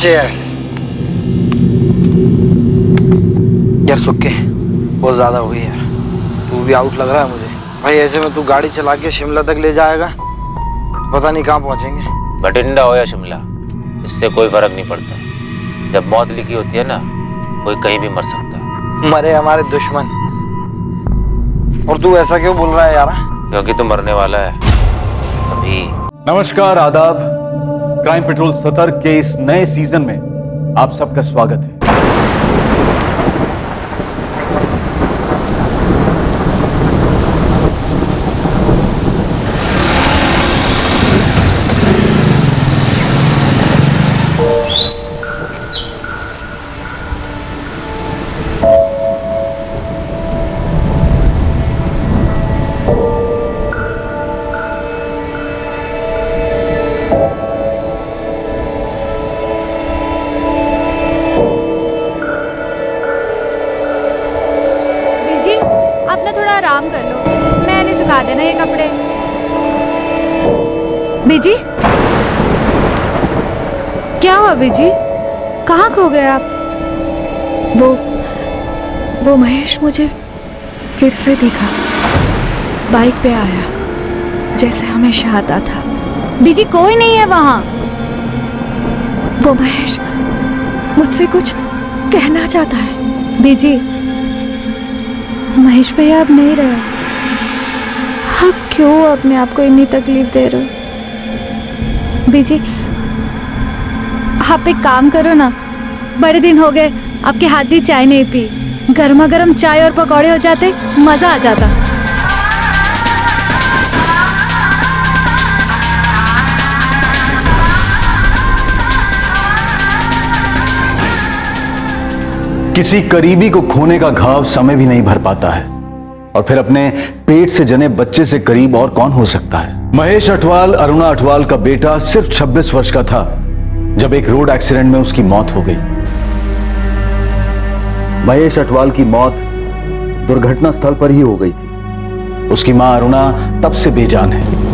Cheers. यार सुक्के बहुत ज्यादा हुई यार, तू भी आउट लग रहा है मुझे भाई। ऐसे में तू गाड़ी चला के शिमला तक ले जाएगा, पता नहीं कहाँ पहुंचेंगे। बठिंडा हो या शिमला, इससे कोई फर्क नहीं पड़ता। जब मौत लिखी होती है ना, कोई कहीं भी मर सकता है। मरे हमारे दुश्मन, और तू ऐसा क्यों बोल रहा है यार? क्योंकि तू मरने वाला है अभी। नमस्कार, आदाब। क्राइम पेट्रोल सतर्क के इस नए सीजन में आप सबका स्वागत है। थोड़ा आराम कर लो, मैंने सुखा देना ये कपड़े। बीजी, क्या हुआ बीजी? कहाँ खो गए आप? वो महेश मुझे फिर से दिखा, बाइक पे आया जैसे हमेशा आता था। बीजी कोई नहीं है वहाँ। वो महेश मुझसे कुछ कहना चाहता है। बीजी, महेश भैया अब नहीं रहे। आप क्यों अपने आप को इतनी तकलीफ दे रहे हो? बीजी आप एक काम करो ना, बड़े दिन हो गए आपके हाथ की चाय नहीं पी। गर्मा गर्म चाय और पकौड़े हो जाते, मजा आ जाता। किसी करीबी को खोने का घाव समय भी नहीं भर पाता है, और फिर अपने पेट से जने बच्चे से करीब और कौन हो सकता है। महेश अठवाल अरुणा अठवाल का बेटा सिर्फ 26 वर्ष का था जब एक रोड एक्सीडेंट में उसकी मौत हो गई। महेश अठवाल की मौत दुर्घटना स्थल पर ही हो गई थी। उसकी मां अरुणा तब से बेजान है।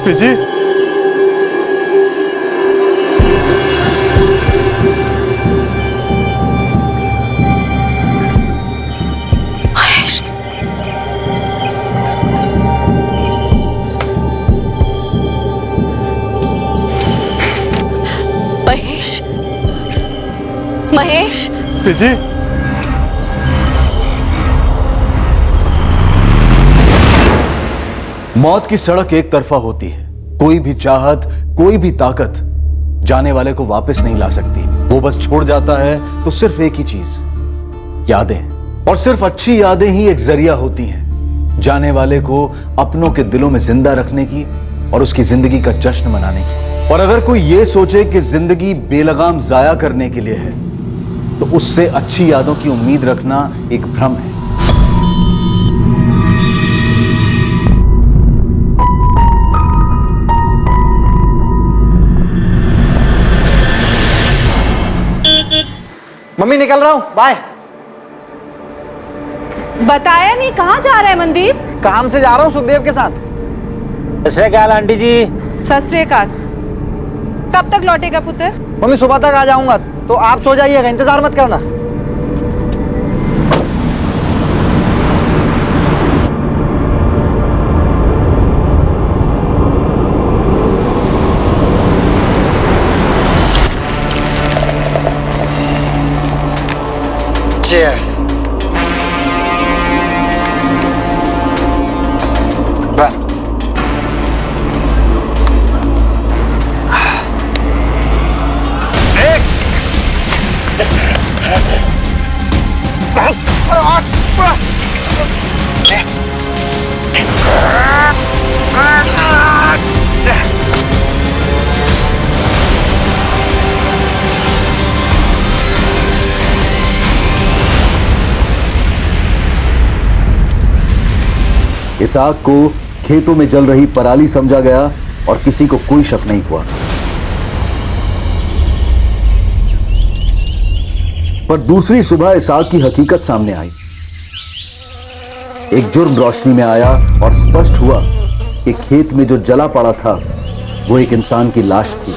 PG, Mahesh, Mahesh, Mahesh, PG. मौत की सड़क एक तरफा होती है। कोई भी चाहत, कोई भी ताकत जाने वाले को वापस नहीं ला सकती। वो बस छोड़ जाता है तो सिर्फ एक ही चीज, यादें। और सिर्फ अच्छी यादें ही एक जरिया होती हैं जाने वाले को अपनों के दिलों में जिंदा रखने की और उसकी जिंदगी का जश्न मनाने की। और अगर कोई ये सोचे कि जिंदगी बेलगाम जाया करने के लिए है, तो उससे अच्छी यादों की उम्मीद रखना एक भ्रम है। मम्मी निकल रहा हूँ, बाय। बताया नहीं कहाँ जा रहा है मनदीप? काम से जा रहा हूँ सुखदेव के साथ। ऐसे क्या आंटी जी? सत श्री अकाल। कब तक लौटेगा पुत्र? मम्मी सुबह तक आ जाऊंगा, तो आप सो जाइएगा, इंतजार मत करना। Cheers. इस आग को खेतों में जल रही पराली समझा गया और किसी को कोई शक नहीं हुआ। पर दूसरी सुबह इस आग की हकीकत सामने आई। एक जुर्म रोशनी में आया और स्पष्ट हुआ कि खेत में जो जला पड़ा था वो एक इंसान की लाश थी।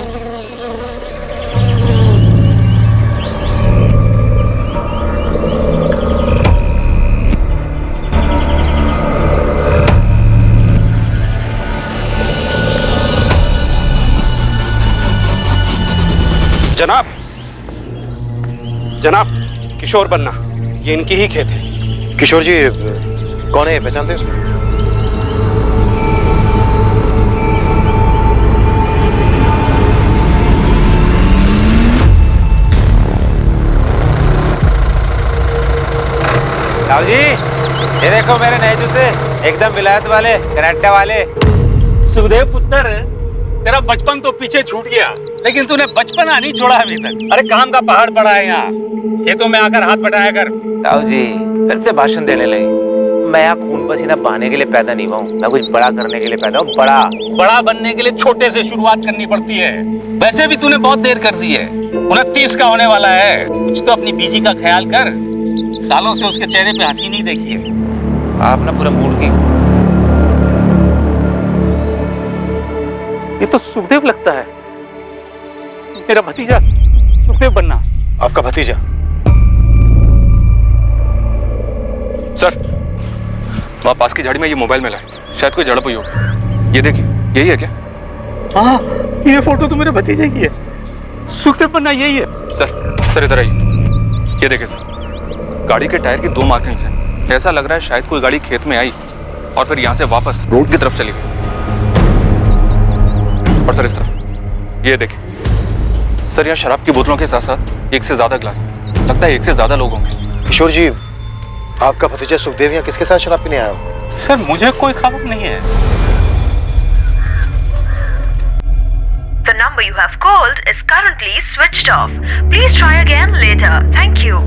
जनाब, जनाब, किशोर बन्ना, ये इनकी ही खेत है। किशोर जी कौन है, पहचानते हैं उसको? साहब जी, ये देखो मेरे नए जूते, एकदम विलायत वाले, कनाडा वाले। सुखदेव पुत्र, तेरा बचपन तो पीछे छूट गया, लेकिन तूने बचपना नहीं छोड़ा अभी तक। अरे काम का पहाड़ पड़ा है यहाँ, खेतों में आकर हाथ बटाया कर। साहब जी फिर से भाषण देने लगे। मैं यहाँ खून पसीना बहाने के लिए पैदा नहीं हुआ हूँ, मैं कुछ बड़ा करने के लिए पैदा हूँ। बड़ा बनने के लिए छोटे से शुरुआत करनी पड़ती है। वैसे भी तूने बहुत देर कर दी है, 29 का होने वाला है। कुछ तो अपनी बीजी का ख्याल कर, सालों से उसके चेहरे पे हंसी नहीं देखी है। आप ना पूरा मूड की। ये तो सुखदेव लगता है, मेरा भतीजा सुखदेव बन्ना। आपका भतीजा? सर, वहां पास की झाड़ी में ये मोबाइल मिला है, शायद कोई झड़प हुई हो। ये देखिए, यही है क्या? हाँ, ये फोटो तो मेरे भतीजे की है, सुखदेव बन्ना यही है। सर इधर आइए। ये देखिए सर, गाड़ी के टायर की 2 मार्किंग्स हैं। ऐसा लग रहा है शायद कोई गाड़ी खेत में आई और फिर यहाँ से वापस रोड की तरफ चली गई। और सर इस तरफ ये देखिए सर, यहाँ शराब की बोतलों के साथ साथ 1 से ज्यादा ग्लास, लगता है 1 से ज्यादा लोग होंगे। किशोर जी, आपका भतीजा सुखदेव यहाँ किसके साथ शराब पीने आया हो? सर मुझे कोई खबर नहीं है। The number you have called is currently switched off. Please try again later. Thank you.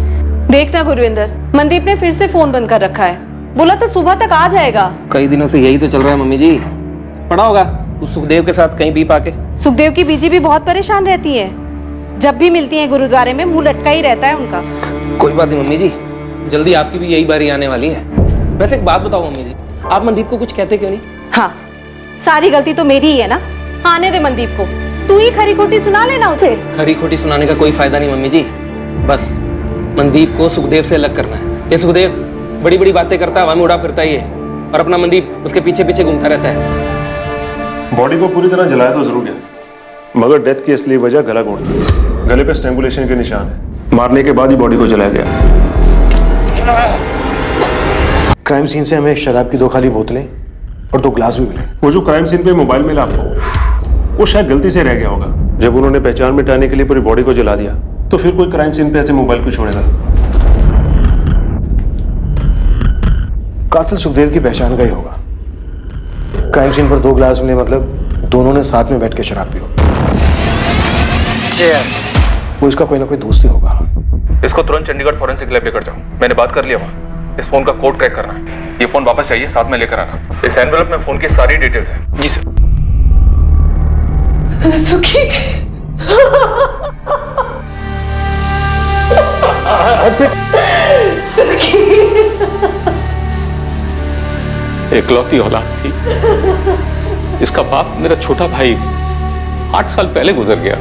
देखना गुरविंदर, मनदीप ने फिर से फोन बंद कर रखा है। बोला था सुबह तक आ जाएगा। कई दिनों से यही तो चल रहा है मम्मी जी। पड़ा होगा उस सुखदेव के साथ कहीं बीप आके। सुखदेव की बीजी भी बहुत परेशान रहती है, जब भी मिलती है गुरुद्वारे में मुंह लटका ही रहता है उनका। कोई बात नहीं मम्मी जी, जल्दी आपकी भी यही बारी आने वाली है। वैसे एक बात बताओ मम्मी जी, आप मनदीप को कुछ कहते क्यों नहीं? हाँ, सारी गलती तो मेरी ही है ना। आने दे मनदीप को, तू ही खरी खोटी सुना लेना उसे। खरी खोटी सुनाने का कोई फायदा नहीं मम्मी जी, बस मनदीप को सुखदेव से अलग करना है। ये सुखदेव बड़ी बड़ी बातें करता है, हवा में उड़ा फिरता ही है, और अपना मनदीप उसके पीछे पीछे घूमता रहता है। बॉडी को पूरी तरह जलाया तो जरूर गया, मगर डेथ की असली वजह गला घोटना। गले पे स्ट्रैंगुलेशन के निशान है, मारने के बाद ही बॉडी को जलाया गया। क्राइम सीन से हमें शराब की 2 खाली बोतलें और 2 ग्लास भी मिले। वो जो क्राइम सीन पे मोबाइल मिला आपको, वो शायद गलती से रह गया होगा। जब उन्होंने पहचान मिटाने के लिए पूरी बॉडी को जला दिया, तो फिर कोई क्राइम सीन पे ऐसे मोबाइल को छोड़ेगा? कातिल सुखदेव की पहचान का ही होगा। क्राइम सीन पर 2 ग्लास मिले, मतलब दोनों ने साथ में बैठ के शराब पी होगी। वो इसका कोई ना कोई दोस्त ही होगा। इसको तुरंत चंडीगढ़ फॉरेंसिक लैब लेकर जाओ, मैंने बात कर लिया वहाँ। इस फोन का कोड क्रैक करना है, ये फोन वापस चाहिए, साथ में लेकर आना। इस एनवेलप में फोन की सारी डिटेल्स हैं। जी सर। सुखी एकलौती औलाद थी, इसका बाप मेरा छोटा भाई 8 साल पहले गुजर गया।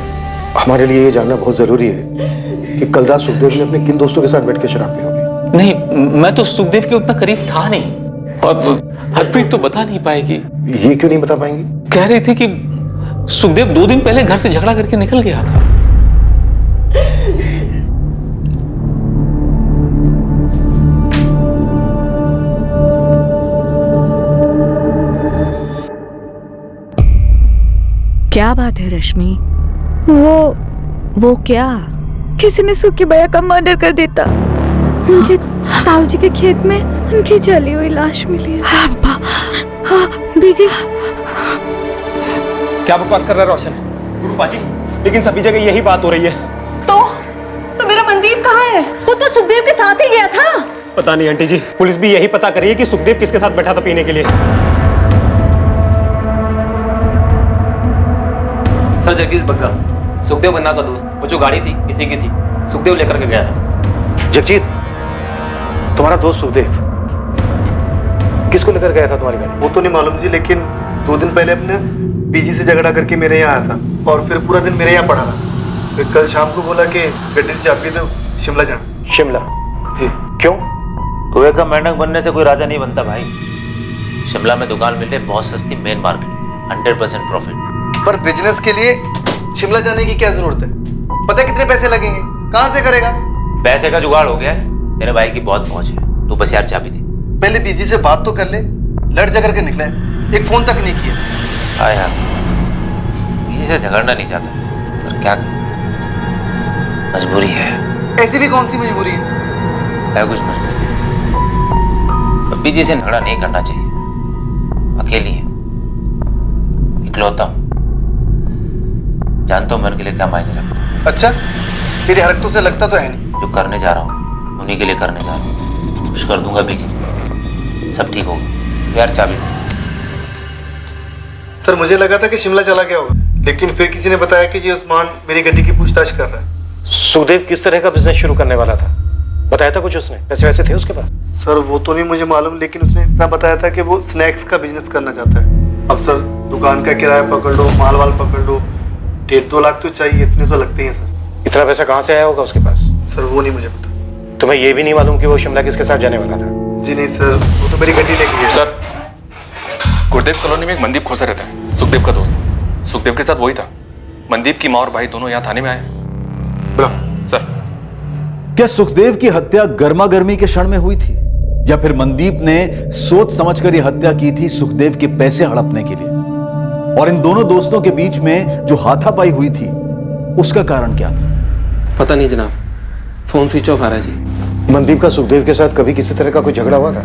हमारे लिए ये जानना बहुत जरूरी है कि कल रात सुखदेव ने अपने किन दोस्तों के साथ बैठ के शराब पी होगी। नहीं, मैं तो सुखदेव के उतना करीब था नहीं, और हरप्रीत तो बता नहीं पाएगी। ये क्यों नहीं बता पाएंगी? कह रही थी कि सुखदेव 2 दिन पहले घर से झगड़ा करके निकल गया था। क्या बात है रश्मि? वो क्या? किसी ने सुखी भैया का मर्डर कर देता। उनके ताऊजी के खेत में उनकी जली हुई लाश मिली है। हाँ, बीजी। क्या बकवास कर रहा है रोशन? गुरु बाजी, लेकिन सभी जगह यही बात हो रही है। तो मेरा मनदीप कहाँ है? वो तो सुखदेव के साथ ही गया था। पता नहीं आंटी जी, पुलिस भी यही पता कर रही है कि सुखदेव किसके साथ बैठा था पीने के लिए। सर जगदीश बग्गा, सुखदेव बन्ना का दोस्त। वो जो गाड़ी थी इसी की थी, सुखदेव लेकर के गया था। जगजीत, तुम्हारा दोस्त सुखदेव किसको लेकर गया था तुम्हारी गाड़ी? वो तो नहीं मालूम जी, लेकिन 2 दिन पहले अपने पीजी से झगड़ा करके मेरे यहाँ आया था और फिर पूरा दिन मेरे यहाँ पड़ा रहा। फिर कल शाम को बोला कि गड्डी से चाबी दो, शिमला जाना। शिमला? जी। क्यों? कुएं का मेंढक बनने से कोई राजा नहीं बनता भाई। शिमला में दुकान मिल रही बहुत सस्ती, मेन मार्केट, 100% प्रॉफिट। पर बिजनेस के लिए शिमला जाने की क्या जरूरत है? पता है कितने पैसे लगेंगे? कहाँ से करेगा? पैसे का जुगाड़ हो गया है, तेरे भाई की बहुत पहुंच है। तू बस यार चाबी दे। पहले बीजी से बात तो कर ले। लड़ झगड़ के निकला है, एक फोन तक नहीं किया। हाँ यार, इसे झगड़ना नहीं चाहता, पर क्या कर, मजबूरी है। ऐसी भी कौन सी मजबूरी है? कुछ मजबूरी। पीजी से झगड़ा नहीं करना चाहिए। अकेली है, इकलौता हूं, जानता हूं मैं उनके लिए क्या मायने रखता। अच्छा, तेरी हरकतों से लगता तो है नहीं। जो करने जा रहा हूँ उन्हीं के लिए करने जा रहा हूँ। खुश कर दूंगा बीजी, सब ठीक होगा। यार चाबी दे। सर मुझे लगा था कि शिमला चला गया होगा, लेकिन फिर किसी ने बताया कि ये उस्मान मेरी गड्डी की पूछताछ कर रहा है। सुखदेव किस तरह का बिजनेस शुरू करने वाला था? बताया था कुछ उसने? पैसे वैसे थे उसके पास? सर वो तो नहीं मुझे मालूम, लेकिन उसने इतना बताया था कि वो स्नैक्स का बिजनेस करना चाहता है। अब सर दुकान का किराया पकड़ लो, माल वाल पकड़ लो, 1.5-2 लाख तो चाहिए, इतने तो लगते हैं सर। इतना पैसा कहाँ से आया होगा उसके पास? सर वो नहीं मुझे पता। तुम्हें ये भी नहीं मालूम कि वो शिमला किसके साथ जाने वाला था? जी नहीं सर, वो तो मेरी गड्डी लेके गया। सर, गुरुदेव कॉलोनी में एक मनदीप खोसा रहता है, सुखदेव का दोस्त। सुखदेव के साथ वही था। मनदीप की माँ और भाई दोनों यहाँ थाने में आए। सर, क्या सुखदेव की हत्या गर्मा गर्मी के क्षण में हुई थी, या फिर मनदीप ने सोच समझकर यह हत्या की थी सुखदेव के पैसे हड़पने के लिए? और इन दोनों दोस्तों के बीच में जो हाथापाई हुई थी उसका कारण क्या था? पता नहीं जनाब, फोन स्विच ऑफ आ रहा है जी। मनदीप का सुखदेव के साथ कभी किसी तरह का कोई झगड़ा हुआ था?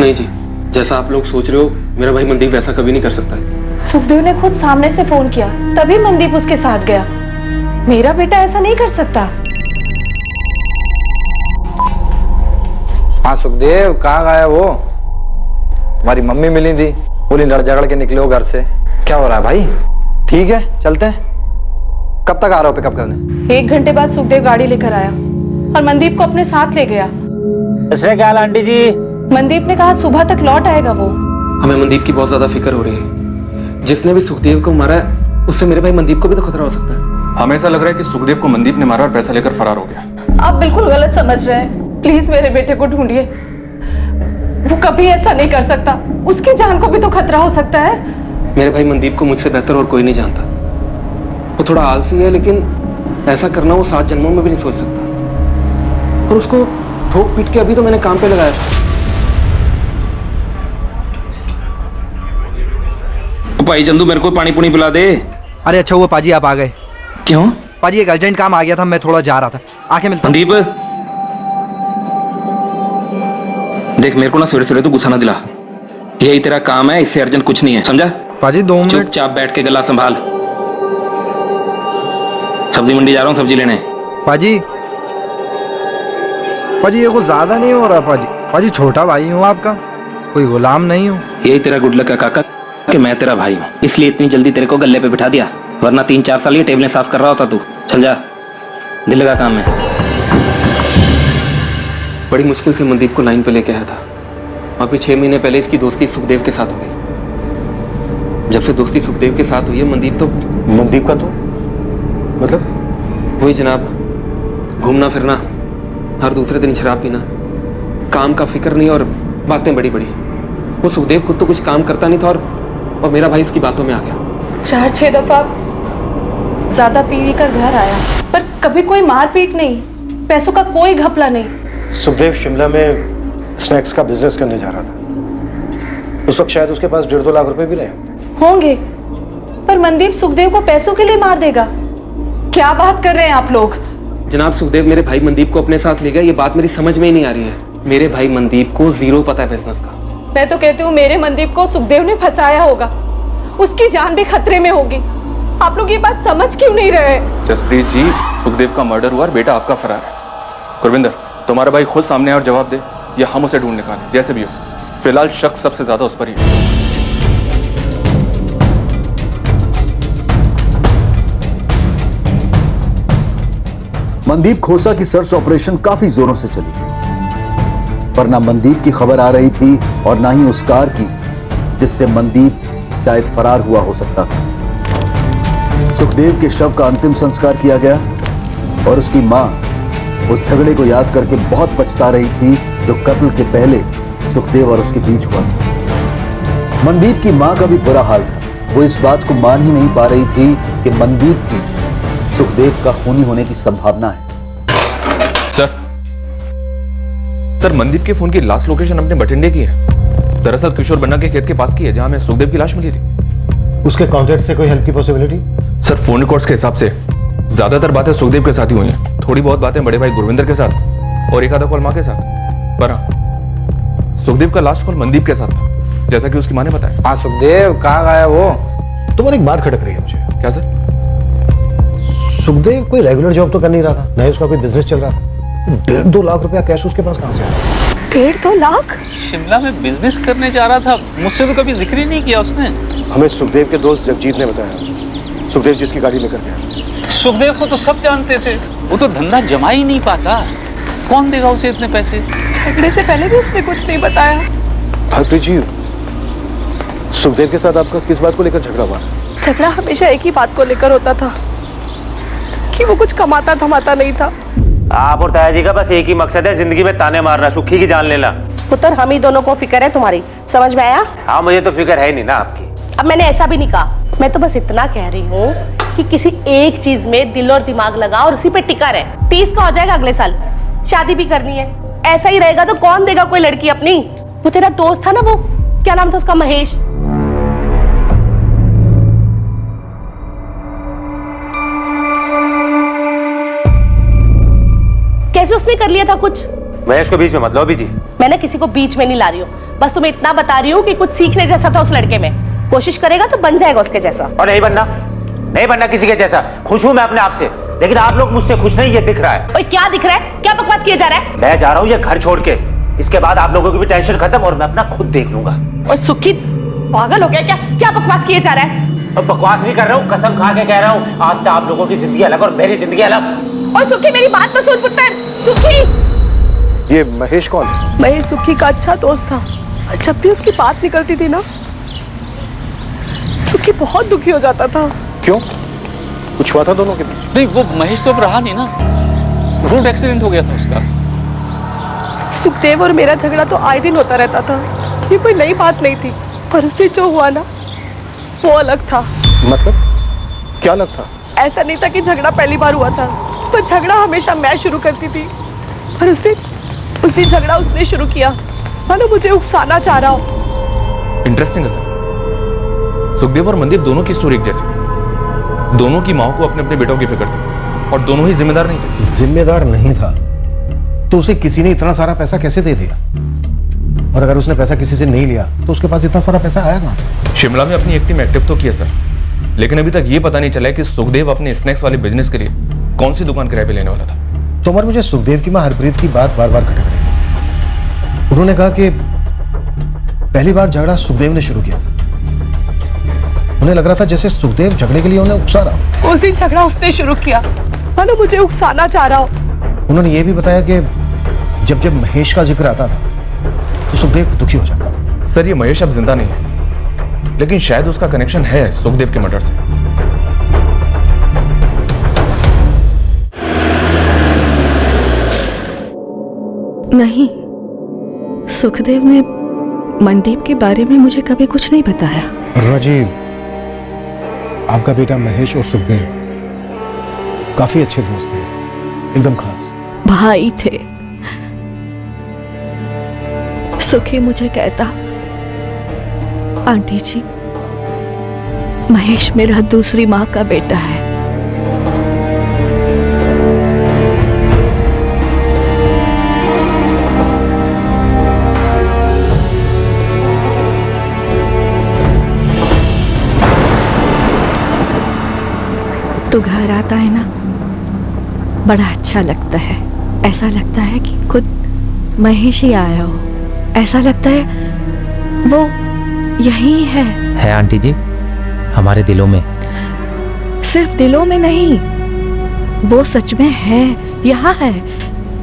नहीं जी, जैसा आप लोग सोच रहे हो मेरा भाई मनदीप वैसा कभी नहीं कर सकता है। सुखदेव ने खुद सामने से फोन किया, तभी मनदीप उसके साथ गया। मेरा बेटा ऐसा नहीं कर सकता। हाँ सुखदेव, कहाँ गया वो? तुम्हारी मम्मी मिली थी, बोली लड़ झगड़ के निकले हो घर से। क्या हो रहा है भाई? ठीक है, चलते हैं। कब तक आ रहे हो पिकअप करने? 1 घंटे बाद सुखदेव गाड़ी लेकर आया और मनदीप को अपने साथ ले गया। क्या हाल आंटी जी? मनदीप ने कहा सुबह तक लौट आएगा वो। हमें मनदीप की बहुत ज्यादा फिक्र हो रही है। जिसने भी सुखदेव को मारा है उससे मेरे भाई मनदीप को भी तो खतरा हो सकता है। हमें ऐसा लग रहा है कि सुखदेव को मनदीप ने मारा और पैसा लेकर फरार हो गया। आप बिल्कुल गलत समझ रहे हैं। प्लीज मेरे बेटे को ढूंढिए, वो कभी ऐसा नहीं कर सकता। उसकी जान को भी तो खतरा हो सकता है। मेरे भाई मनदीप को मुझसे बेहतर और कोई नहीं जानता। वो थोड़ा आलसी है, लेकिन ऐसा करना वो 7 जन्मों में भी नहीं सोच सकता। और उसको ठोक पीट के अभी तो मैंने काम पे लगाया था। भाई चंदू, मेरे को पानी पुनी पिला दे। अरे अच्छा हुआ पाजी आप आ गए। क्यों? पाजी एक अर्जेंट काम आ गया था, मैं थोड़ा जा रहा था, आके मिलता हूं। मनदीप देख, मेरे को ना सवेरे तू गुस्सा ना दिला। यही तेरा काम है, इससे अर्जेंट कुछ नहीं है, समझा? पाजी 2 मिनट चुपचाप बैठ के गला संभाल। सब्जी मंडी जा रहा हूँ सब्जी लेने। पाजी पाजी ये कुछ ज्यादा नहीं हो रहा पाजी? पाजी छोटा भाई हूँ आपका, कोई गुलाम नहीं हूँ। यही तेरा गुड लक है काका कि मैं तेरा भाई हूँ, इसलिए इतनी जल्दी तेरे को गले पे बिठा दिया, वरना 3-4 साल ये टेबलें साफ कर रहा होता तू। चल जा, दिल लगा काम है। बड़ी मुश्किल से मनदीप को लाइन पे लेके आया था। अभी 6 महीने पहले इसकी दोस्ती सुखदेव के साथ हो गई। जब से दोस्ती सुखदेव के साथ हुई है, मनदीप तो मनदीप का तो मतलब वही जनाब, घूमना फिरना, हर दूसरे दिन शराब पीना, काम का फिक्र नहीं और बातें बड़ी बड़ी। वो सुखदेव खुद तो कुछ काम करता नहीं था और मेरा भाई इसकी बातों में आ गया। 4-6 दफा ज्यादा पी कर घर आया, पर कभी कोई मारपीट नहीं, पैसों का कोई घपला नहीं। सुखदेव शिमला में स्नैक्स का बिजनेस करने जा रहा था। उस वक्त शायद उसके पास 1.5-2 लाख रुपए भी रहे होंगे, पर मनदीप सुखदेव को पैसों के लिए मार देगा? क्या बात कर रहे हैं आप लोग? जनाब, सुखदेव मेरे भाई मनदीप को अपने साथ ले गया, ये बात मेरी समझ में ही नहीं आ रही है। मेरे भाई मनदीप को 0 पता है बिजनेस का। मैं तो कहती हूँ मेरे मनदीप को सुखदेव ने फंसाया होगा, उसकी जान भी खतरे में होगी। आप लोग ये बात समझ क्यों नहीं रहे? जसप्रीत जी, सुखदेव का मर्डर हुआ और बेटा आपका फरार है। गुरविंदर, तुम्हारा भाई खुद सामने आए और जवाब दे, या हम उसे ढूंढ निकालें, जैसे भी हो। फिलहाल शक सबसे ज्यादा उस पर ही है। मनदीप खोसा की सर्च ऑपरेशन काफी जोरों से चली, पर ना मनदीप की खबर आ रही थी और ना ही उस कार की जिससे मनदीप शायद फरार हुआ हो सकता था। सुखदेव के शव का अंतिम संस्कार किया गया और उसकी मां उस झगड़े को याद करके बहुत पछता रही थी जो कत्ल के पहले सुखदेव और उसके बीच हुआ था। मनदीप की मां का भी बुरा हाल था। वो इस बात को मान ही नहीं पा रही थी कि मनदीप की सुखदेव का खूनी होने की संभावना है। सर, मनदीप के फोन की लास्ट लोकेशन अपने बठिंडे की है। दरअसल किशोर बन्ना के खेत के पास की है जहां में सुखदेव की लाश मिली थी। उसके कॉन्टैक्ट से कोई हेल्प की पॉसिबिलिटी? सर, फोन रिकॉर्ड्स के हिसाब से ज्यादातर बातें सुखदेव के साथ ही हुई हैं। थोड़ी बहुत बातें बड़े भाई गुरविंदर के साथ और एक आधा कॉल मां के साथ। पर हाँ, सुखदेव का लास्ट कॉल मनदीप के साथ था, जैसा कि उसकी मां ने बताया। हाँ, सुखदेव कहाँ गया वो? तुम्हारी एक बात खटक रही है मुझे। क्या सर? सुखदेव कोई रेगुलर जॉब तो कर नहीं रहा था, ना ही उसका कोई बिजनेस चल रहा था। 1.5-2 लाख रुपया कैश उसके पास कहां से आया? 1.5-2 लाख? शिमला में बिजनेस करने जा रहा था, मुझसे तो कभी जिक्र ही नहीं किया उसने। हमें सुखदेव के दोस्त जगजीत ने बताया, सुखदेव जिसकी गाड़ी लेकर गया। सुखदेव को तो सब जानते थे, वो तो धंधा जमा ही नहीं पाता। कौन देगा उसे इतने पैसे? झगड़े से पहले भी उसने कुछ नहीं बताया। हरप्रीत जी, सुखदेव के साथ आपका किस बात को लेकर झगड़ा हुआ? झगड़ा हमेशा एक ही बात को लेकर होता था कि वो कुछ कमाता धमाता नहीं था। आप और ताया जी का बस एक ही मकसद है, जिंदगी में ताने मारना, सुखी की जान लेना। पुत्र, हम ही दोनों को फिक्र है तुम्हारी, समझ में आया? हाँ, मुझे तो फिक्र है ही नहीं ना आपकी। अब मैंने ऐसा भी नहीं कहा, मैं तो बस इतना कह रही हूँ कि किसी एक चीज में दिल और दिमाग लगा और उसी पे टिका रहे। 30 का हो जाएगा अगले साल, शादी भी करनी है। ऐसा ही रहेगा तो कौन देगा कोई लड़की अपनी? वो तेरा दोस्त था ना, वो क्या नाम था उसका, महेश। कैसे उसने कर लिया था कुछ? महेश को बीच में मत लो जी। मैंने किसी को बीच में नहीं ला रही हूँ, बस तुम्हें इतना बता रही हूँ कि कुछ सीखने जैसा था उस लड़के में। कोशिश करेगा तो बन जाएगा उसके जैसा। और नहीं बनना किसी के जैसा। खुश हूँ मैं अपने आप से, लेकिन आप लोग मुझसे खुश नहीं, ये दिख रहा है। ओए, क्या दिख रहा है? क्या बकवास किया जा रहा है? मैं जा रहा हूँ ये घर छोड़ के। इसके बाद आप लोगों की भी टेंशन खत्म और मैं अपना खुद देख लूंगा। और सुखी पागल हो गया क्या? क्या बकवास किए जा रहा है? और बकवास नहीं कर रहा हूँ, कसम खा के कह रहा हूँ, आज से आप लोगों की जिंदगी अलग और मेरी जिंदगी अलग। और सुखी, मेरी बात तो सुन पुत्र। सुखी, ये महेश कौन है? महेश सुखी का अच्छा दोस्त था और जब भी उसकी बात निकलती थी ना, सुखी बहुत दुखी हो जाता था। क्यों? कुछ हुआ था दोनों के बीच? नहीं, वो महेश तो अब रहा नहीं ना, रोड एक्सीडेंट हो गया था उसका। सुखदेव और मेरा झगड़ा तो आए दिन होता रहता था, ये कोई नई बात नहीं थी। पर उस दिन जो हुआ ना, वो अलग था। मतलब क्या अलग था? ऐसा नहीं था कि झगड़ा पहली बार हुआ था, पर झगड़ा हमेशा मैं शुरू करती थी। पर उस दिन झगड़ा उसने शुरू किया, मानो मुझे उकसाना चाह रहा हो। इंटरेस्टिंग है सर। सुखदेव और मनदीप दोनों की स्टोरी एक जैसी। दोनों की माँ को अपने अपने बेटों की फिक्र थी और दोनों ही जिम्मेदार नहीं थे। जिम्मेदार नहीं था तो उसे किसी ने इतना सारा पैसा कैसे दे दिया? और अगर उसने पैसा किसी से नहीं लिया तो उसके पास इतना सारा पैसा आया कहां से? शिमला में अपनी एक टीम एक्टिव तो किया सर, लेकिन अभी तक ये पता नहीं चला है कि सुखदेव अपने स्नैक्स वाले बिजनेस के लिए कौन सी दुकान किराए पे लेने वाला था। तो मगर मुझे सुखदेव की मां हरप्रीत की बात बार बार खटक रही है। उन्होंने कहा कि पहली बार झगड़ा सुखदेव ने शुरू किया था। उन्हें लग रहा था जैसे सुखदेव झगड़े के लिए उन्हें उकसा रहा। उस दिन झगड़ा उसने शुरू किया, मानो मुझे उकसाना चाह रहा हो। उन्होंने ये भी बताया कि जब जब महेश का जिक्र आता था तो सुखदेव दुखी हो जाता था। सर, ये महेश अब जिंदा नहीं है, लेकिन शायद उसका कनेक्शन है सुखदेव के मर्डर से। नहीं, सुखदेव ने मनदीप के बारे में मुझे कभी कुछ नहीं बताया। राजीव, आपका बेटा महेश और सुखदेव काफी अच्छे दोस्त थे, एकदम खास भाई थे। सुखी मुझे कहता, आंटी जी, महेश मेरा दूसरी माँ का बेटा है। तो घर आता है ना, बड़ा अच्छा लगता है। ऐसा लगता है कि खुद महेश ही आया हो। ऐसा लगता है वो यही है आंटी जी, हमारे दिलों में। सिर्फ दिलों में नहीं, वो सच में है, यहाँ है,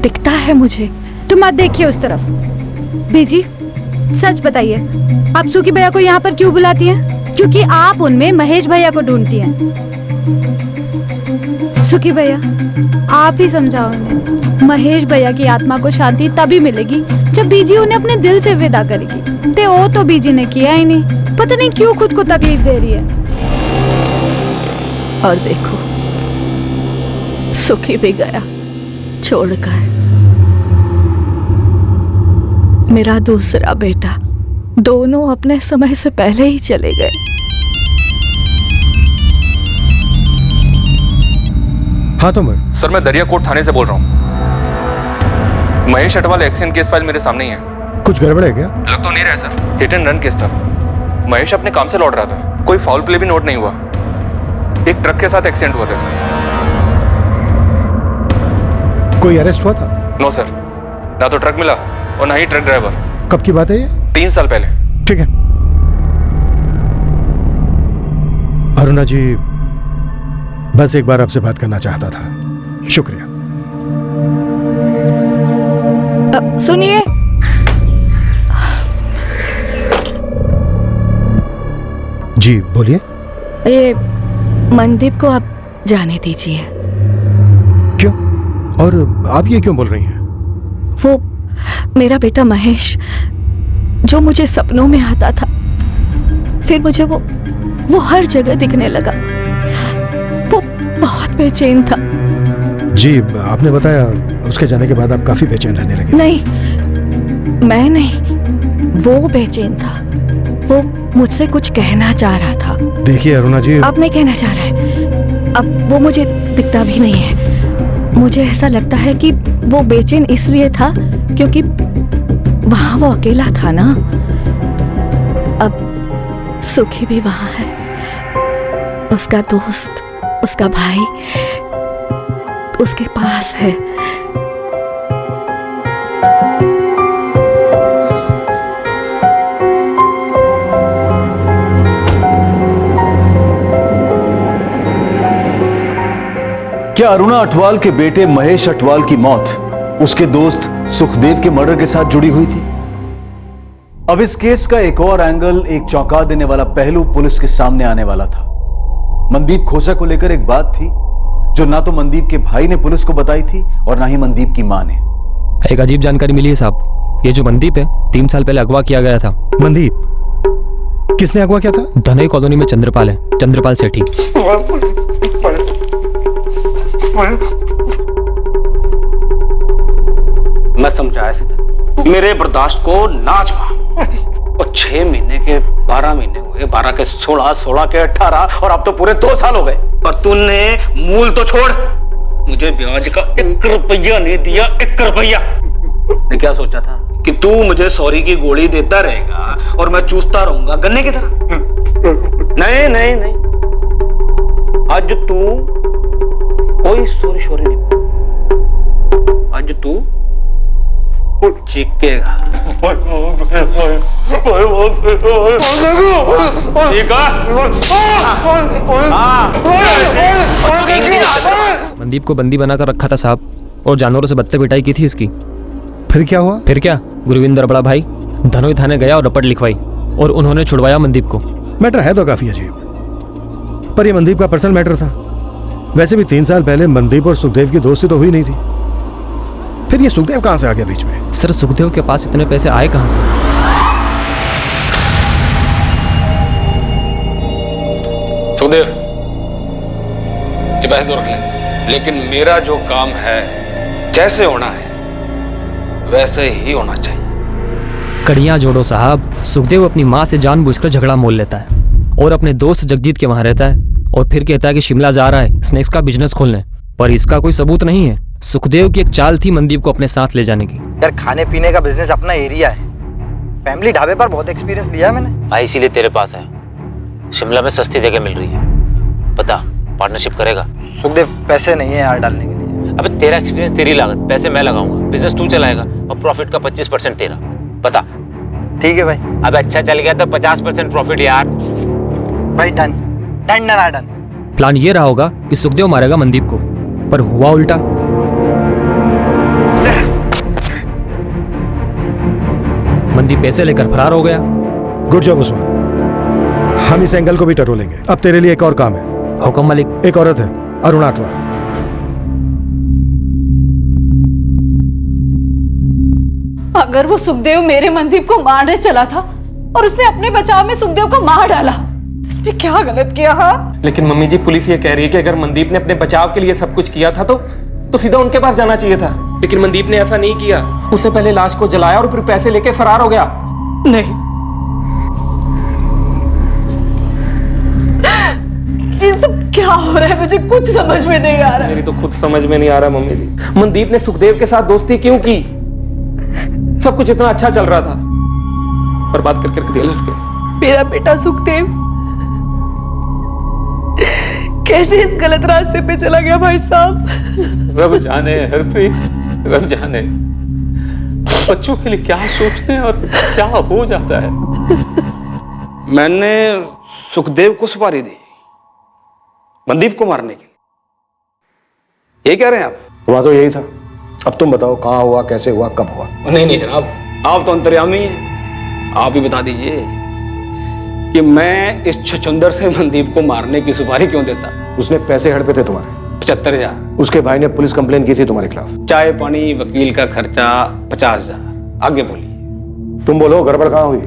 दिखता है मुझे। तुम मत देखिए उस तरफ। बीजी सच बताइए, आप सुखी भैया को यहाँ पर क्यों बुलाती हैं? क्योंकि आप उनमें महेश भैया को ढूंढती हैं। सुखी भैया आप ही समझाओ उन्हें। महेश भैया की आत्मा को शांति तभी मिलेगी जब बीजी उन्हें अपने दिल से विदा करेगी। ते वो तो बीजी ने किया ही नहीं, पता नहीं क्यों खुद को तकलीफ दे रही है। और देखो सुखी भी गया छोड़कर। मेरा दूसरा बेटा, दोनों अपने समय से पहले ही चले गए। हाँ तोमर। सर मैं दरियाकोट थाने से बोल रहा हूँ। Mahesh Atwal accident case file मेरे सामने ही है। कुछ गड़बड़ है क्या? लग तो नहीं रहा sir, hit and run case था। महेश अपने काम से लौट रहा था, कोई फाउल प्ले भी नोट नहीं हुआ। एक ट्रक के साथ एक्सीडेंट हुआ था सर। कोई अरेस्ट हुआ था? नो सर, ना तो ट्रक मिला और ना ही ट्रक ड्राइवर। कब की बात है ये? 3 साल पहले। ठीक है अरुणा जी, बस एक बार आपसे बात करना चाहता था। शुक्रिया। सुनिए, जी बोलिए। ये मनदीप को आप जाने दीजिए। क्यों? और आप ये क्यों बोल रही हैं? वो मेरा बेटा महेश जो मुझे सपनों में आता था, फिर मुझे वो हर जगह दिखने लगा। वो बहुत बेचैन था। जी आपने बताया उसके जाने के बाद आप काफी बेचैन रहने लगे। नहीं, मैं नहीं, वो बेचैन था। वो मुझसे कुछ कहना चाह रहा था। देखिए अरुणा जी, अब नहीं कहना चाह रहा है। अब वो मुझे दिखता भी नहीं है। मुझे ऐसा लगता है कि वो बेचैन इसलिए था क्योंकि वहां वो अकेला था ना। अब सुखी भी वहां है, उसका दोस्त, उसका भाई उसके पास है। क्या अरुणा अटवाल के बेटे महेश अटवाल की मौत उसके दोस्त सुखदेव के मर्डर के साथ जुड़ी हुई थी? अब इस केस का एक और एंगल, एक चौंका देने वाला पहलू पुलिस के सामने आने वाला था। मनदीप खोसा को लेकर एक बात थी जो ना तो मनदीप के भाई ने पुलिस को बताई थी और ना ही मनदीप की मां ने। एक अजीब जानकारी मिली है साहब। ये जो मनदीप है 3 साल पहले अगवा किया गया था। मनदीप? किसने अगवा किया था? धनई कॉलोनी में चंद्रपाल है, चंद्रपाल सेठी। मैं समझाया से था, मेरे बर्दाश्त को ना छुआ। और 6 महीने के 12 महीने हुए, 12 के 16, 16 के 18 और अब तो पूरे 2 साल हो गए। और तूने मूल तो छोड़, मुझे ब्याज का 1 रुपया नहीं दिया। 1 रुपया। मैं क्या सोचा था कि तू मुझे सॉरी की गोली देता रहेगा और मैं चूसता रहूंगा गन्ने की तरह। नहीं नहीं नहीं, आज तू कोई सॉरी नहीं, आज तू चीखेगा। मनदीप को बंदी बनाकर रखा था साहब, और जानवरों से बत्ते पिटाई की थी इसकी। फिर क्या हुआ? फिर क्या, गुरविंदर बड़ा भाई धनोई थाने गया और रपट लिखवाई और उन्होंने छुड़वाया मनदीप को। मैटर है तो काफी अजीब, पर यह मनदीप का पर्सनल मैटर था। वैसे भी 3 साल पहले मनदीप और सुखदेव की दोस्ती तो हुई नहीं थी। फिर ये सुखदेव कहां से आ गया बीच में? सर सुखदेव के पास इतने पैसे आए कहां से? सुखदेव ये पैसे तो रख ले, लेकिन मेरा जो काम है जैसे होना है वैसे ही होना चाहिए। कड़ियां जोड़ो साहब। सुखदेव अपनी माँ से जानबूझकर झगड़ा मोल लेता है और अपने दोस्त जगजीत के वहां रहता है और फिर कहता है कि शिमला जा रहा है स्नैक्स का बिजनेस खोलने, पर इसका कोई सबूत नहीं है। सुखदेव की एक चाल थी मनदीप को अपने साथ ले जाने की। यार खाने पीने का बिजनेस अपना एरिया है, फैमिली ढाबे पर बहुत एक्सपीरियंस लिया है मैंने। भाई इसीलिए तेरे पास है। शिमला में सस्ती जगह मिल रही है, बता पार्टनरशिप करेगा? सुखदेव पैसे नहीं है यार डालने के लिए। अबे तेरा एक्सपीरियंस, तेरी लागत, पैसे मैं लगाऊंगा, बिजनेस तू चलाएगा और प्रॉफिट का 25% तेरा। बता। ठीक है भाई। अब अच्छा चल गया तो 50% प्रॉफिट यार। भाई done done done done. Plan ये रहा होगा कि सुखदेव मारेगा मनदीप को, पर हुआ उल्टा। मंदीप पैसे लेकर फरार हो गया। गुड जॉब उस्मान, हम इस एंगल को भी टटोलेंगे। अब तेरे लिए एक और काम है। हुक्म मालिक। एक औरत है, अरुणात्वा। अगर वो सुखदेव मेरे मनदीप को मारने चला था और उसने अपने बचाव में सुखदेव को मार डाला, तो इसमें क्या गलत किया? हाँ, लेकिन मम्मी जी पुलिस ये कह रही है कि अगर मनदीप ने अपने बचाव के लिए सब कुछ किया था तो सीधा उनके पास जाना चाहिए था। लेकिन मनदीप ने ऐसा नहीं किया। उससे पहले लाश को जलाया और फिर पैसे लेके फरार हो गया। नहीं, ये सब क्या हो रहा है? मुझे कुछ समझ में नहीं आ रहा है। मेरी तो खुद समझ में नहीं आ रहा मम्मी जी। मनदीप ने सुखदेव के साथ दोस्ती क्यों की? सब कुछ इतना अच्छा चल रहा था, बर्बाद करके रख दिया लड़के। मेरा बेटा सुखदेव कैसे इस गलत रास्ते पे चला गया भाई साहब? रब जाने हरप्रीत, रब जाने बच्चों के लिए क्या सोचते हैं और क्या हो जाता है। मैंने सुखदेव को सुपारी दी मनदीप को मारने की, ये कह रहे हैं आप? हुआ तो यही था। अब तुम बताओ कहाँ हुआ, कैसे हुआ, कब हुआ? नहीं जनाब, आप तो अंतर्यामी हैं। आप ही बता दीजिए कि मैं इस छछुंदर से मनदीप को मारने की सुपारी क्यों देता? उसने पैसे हड़पे थे तुम्हारे 75,000। उसके भाई ने पुलिस कंप्लेन की थी तुम्हारे खिलाफ। चाय पानी वकील का खर्चा 50,000। आगे बोलिए। तुम बोलो गड़बड़ कहाँ हुई?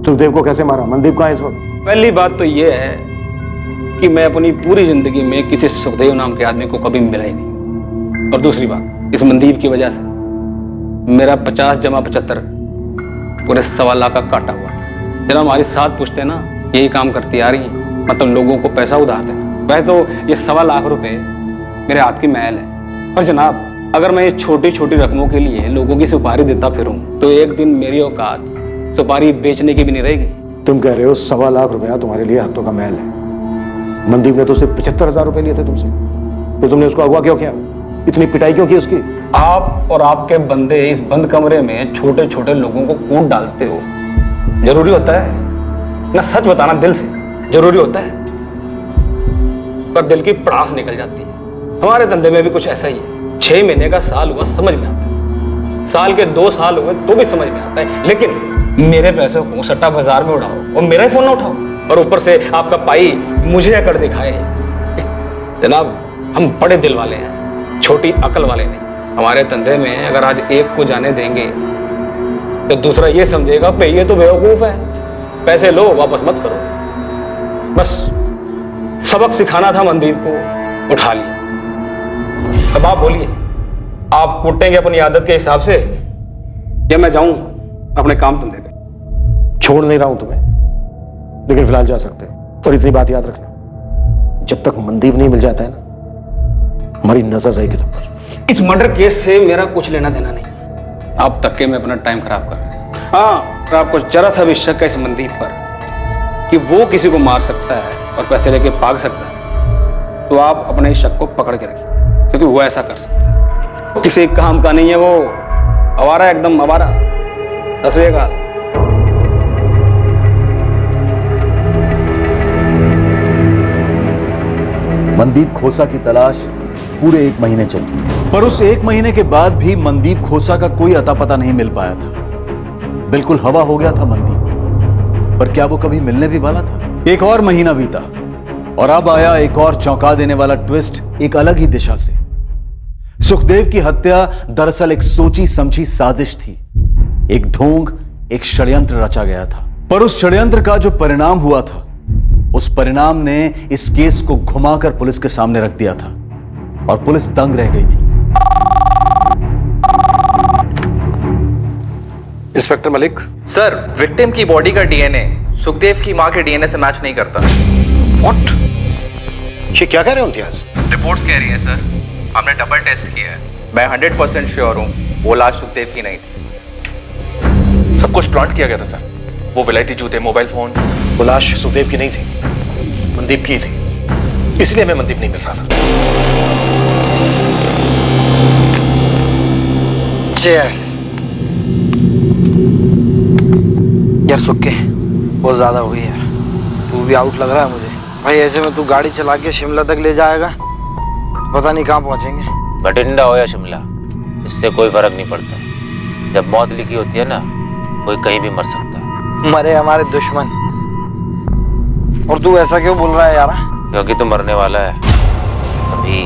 सुखदेव को कैसे मारा? मनदीप कहाँ है इस वक्त? पहली बात तो ये है कि मैं अपनी पूरी जिंदगी में किसी सुखदेव नाम के आदमी को कभी मिला ही नहीं। और दूसरी बात, इस मनदीप की वजह से मेरा 50 जमा 75 पूरे 1.25 लाख का काटा हुआ था। जरा हमारी साथ पूछते ना, यही काम करती आ रही है, मतलब लोगों को पैसा उधार देना। वैसे तो ये 1.25 लाख रुपए मेरे हाथ की मैल है। और जनाब, अगर मैं ये छोटी छोटी रकमों के लिए लोगों की सुपारी देता फिरूं तो एक दिन मेरी औकात सुपारी बेचने की भी नहीं रहेगी। तुम कह रहे हो 1.25 लाख रुपया तुम्हारे लिए हाथों का मैल है। मनदीप ने तो सिर्फ 75,000 रुपए लिए थे तुमसे, तो तुमने उसको अगवा क्यों किया? इतनी पिटाई क्यों की उसकी? आप और आपके बंदे इस बंद कमरे में छोटे छोटे लोगों को कूट डालते हो। जरूरी होता है ना? सच बताना दिल से जरूरी होता है, पर दिल की पड़ास निकल जाती है। हमारे धंधे में भी कुछ ऐसा ही है। 6 महीने का साल हुआ समझ में आता है, साल के 2 साल हुए तो भी समझ में आता है। लेकिन मेरे पैसे को सट्टा बाजार में उड़ाओ और मेरा ही फोन ना उठाओ, और ऊपर से आपका पाई मुझे अकड़ दिखाए। जनाब, हम बड़े दिल वाले हैं, छोटी अकल वाले नहीं। हमारे धंधे में अगर आज एक को जाने देंगे तो दूसरा ये समझेगा भाई ये तो बेवकूफ है, पैसे लो वापस मत करो। बस सबक सिखाना था मनदीप को, उठा लिया। अब आप बोलिए, आप कूटेंगे अपनी आदत के हिसाब से या मैं जाऊं अपने काम धंधे पे? छोड़ नहीं रहा हूं तुम्हें, लेकिन फिलहाल जा सकते हो। और इतनी बात याद रखना, जब तक मनदीप नहीं मिल जाता है ना, हमारी नजर रहेगी तुम पर। इस मर्डर केस से मेरा कुछ लेना देना नहीं। आप तक के में अपना टाइम खराब कर रहे हैं। हाँ, अगर आपको जरा सा भी शक है इस मनदीप पर कि वो किसी को मार सकता है और पैसे लेके भाग सकता है, तो आप अपने इस शक को पकड़ के रखिए, क्योंकि वो ऐसा कर सकता है। किसी काम का नहीं है वो, आवारा, एकदम आवारा। दसवेगा। मनदीप खोसा की तलाश पूरे 1 महीने चली, पर उस 1 महीने के बाद भी मनदीप खोसा का कोई अता पता नहीं मिल पाया था। बिल्कुल हवा हो गया था मनदीप, पर क्या वो कभी मिलने भी वाला था? एक और महीना बीता और अब आया एक और चौंका देने वाला ट्विस्ट, एक अलग ही दिशा से। सुखदेव की हत्या दरअसल एक सोची समझी साजिश थी। एक ढोंग, एक षड्यंत्र रचा गया था। पर उस षड्यंत्र का जो परिणाम हुआ था, उस परिणाम ने इस केस को घुमाकर पुलिस के सामने रख दिया था और पुलिस दंग रह गई थी। इंस्पेक्टर मलिक सर, विक्टिम की बॉडी का डीएनए सुखदेव की मां के डीएनए से मैच नहीं करता। व्हाट? ये क्या कह रहे हो इम्तियाज? रिपोर्ट्स कह रही हैं सर, हमने डबल टेस्ट किया है। मैं 100% श्योर हूं वो लाश सुखदेव की नहीं थी। सब कुछ प्लांट किया गया था सर। वो विलायती जूते, मोबाइल फोन, वो लाश सुखदेव की नहीं थी, मनदीप की थी। इसलिए हमें मनदीप नहीं मिल रहा था। चीयर्स। यार सुक्के, बहुत ज्यादा हुई यार, तू भी आउट लग रहा है मुझे भाई। ऐसे में तू गाड़ी चला के शिमला तक ले जाएगा, पता नहीं कहाँ पहुंचेंगे। बठिंडा हो या शिमला, इससे कोई फर्क नहीं पड़ता। जब मौत लिखी होती है ना, कोई कहीं भी मर सकता है। मरे हमारे दुश्मन, और तू ऐसा क्यों बोल रहा है यार? क्योंकि तू मरने वाला है अभी।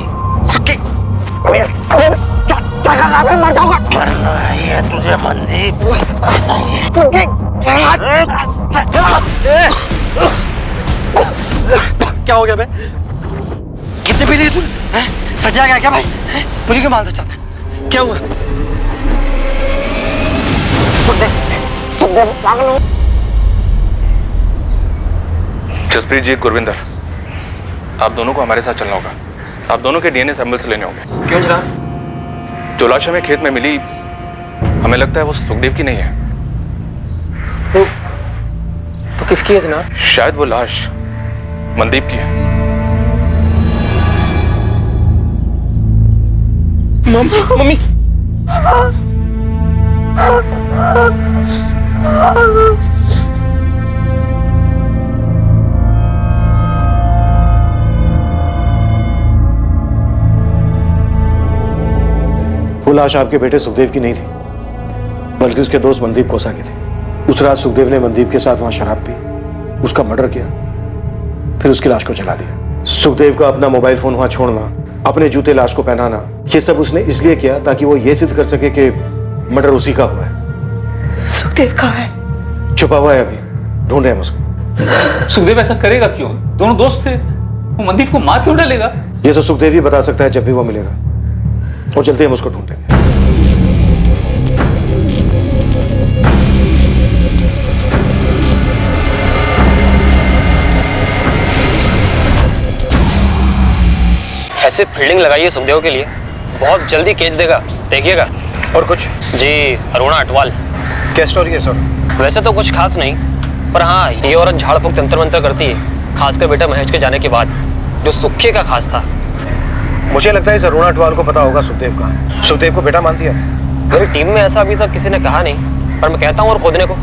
मरना है तुझे मनदीप। क्या हो गया बे? कितने पी लिए तू? सटिया गया क्या भाई? मुझे क्यों मारना चाहता है? क्या हुआ? जसप्रीत जी, गुरविंदर, आप दोनों को हमारे साथ चलना होगा। आप दोनों के डीएनए सैंपल्स लेने होंगे। क्यों जनाब? जो लाश हमें खेत में मिली, हमें लगता है वो सुखदेव की नहीं है। तो किसकी है जनाब? शायद वो लाश मनदीप की है। मम्मी वो लाश आपके बेटे सुखदेव की नहीं थी, बल्कि उसके दोस्त मनदीप कोसा की थी। उस रात सुखदेव ने मनदीप के साथ वहां शराब पी, उसका मर्डर किया, फिर उसकी लाश को जला दिया। सुखदेव का अपना मोबाइल फोन वहां छोड़ना, अपने जूते लाश को पहनाना, ये सब उसने इसलिए किया ताकि वो ये सिद्ध कर सके कि मर्डर उसी का हुआ है। सुखदेव कहाँ है? छुपा हुआ है, अभी ढूंढ रहे हैं उसको। सुखदेव ऐसा करेगा क्यों? दोनों दोस्त थे, वो मनदीप को मार क्यों डालेगा? ये तो सुखदेव ही बता सकता है जब भी वो मिलेगा। और चलते हम उसको ढूंढेंगे। ऐसे फील्डिंग लगाइए सुखदेव के लिए, बहुत जल्दी केस देगा, देखिएगा। और कुछ? जी, अरुणा अटवाल। क्या स्टोरी है सर? वैसे तो कुछ खास नहीं, पर हाँ, ये औरत झाड़ फूक तंत्र मंत्र करती है, खासकर बेटा महेश के जाने के बाद, जो सुखे का खास था। मुझे लगता है इस अरुणा अटवाल को पता होगा सुखदेव का। सुखदेव को बेटा मानती है। मेरी टीम में ऐसा अभी तक किसी ने कहा नहीं, पर मैं कहता हूँ और खोदने को।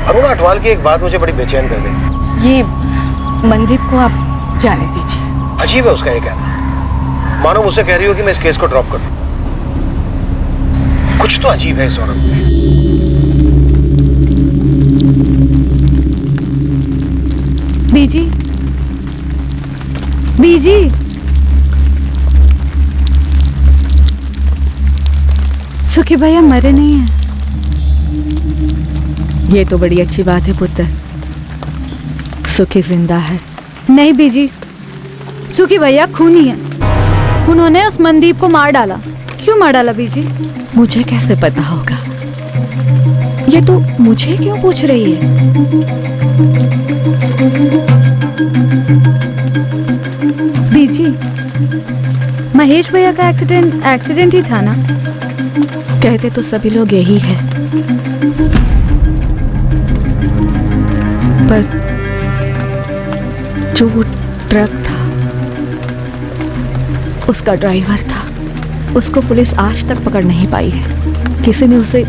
अरुणा अटवाल की एक बात मुझे बड़ी बेचैन कर गई। ये मनदीप को आप जाने दीजिए। अजीब है उसका ये कहना, मानो मुझसे कह रही हो कि मैं इस केस को ड्रॉप कर दूं। कुछ तो अजीब है इस औरत में। बीजी, बीजी, सुखी भैया मरे नहीं हैं। ये तो बड़ी अच्छी बात है पुत्र, सुखी जिंदा है। नहीं बीजी, सुखी भैया खूनी है। उन्होंने उस मनदीप को मार डाला। क्यों मार डाला बीजी? मुझे कैसे पता होगा? ये तो मुझे क्यों पूछ रही है? बीजी, महेश भैया का एक्सीडेंट ही था ना? कहते तो सभी लोग यही है, पर जो वो ट्रक था, उसका ड्राइवर था, उसको पुलिस आज तक पकड़ नहीं पाई है। किसी ने उसे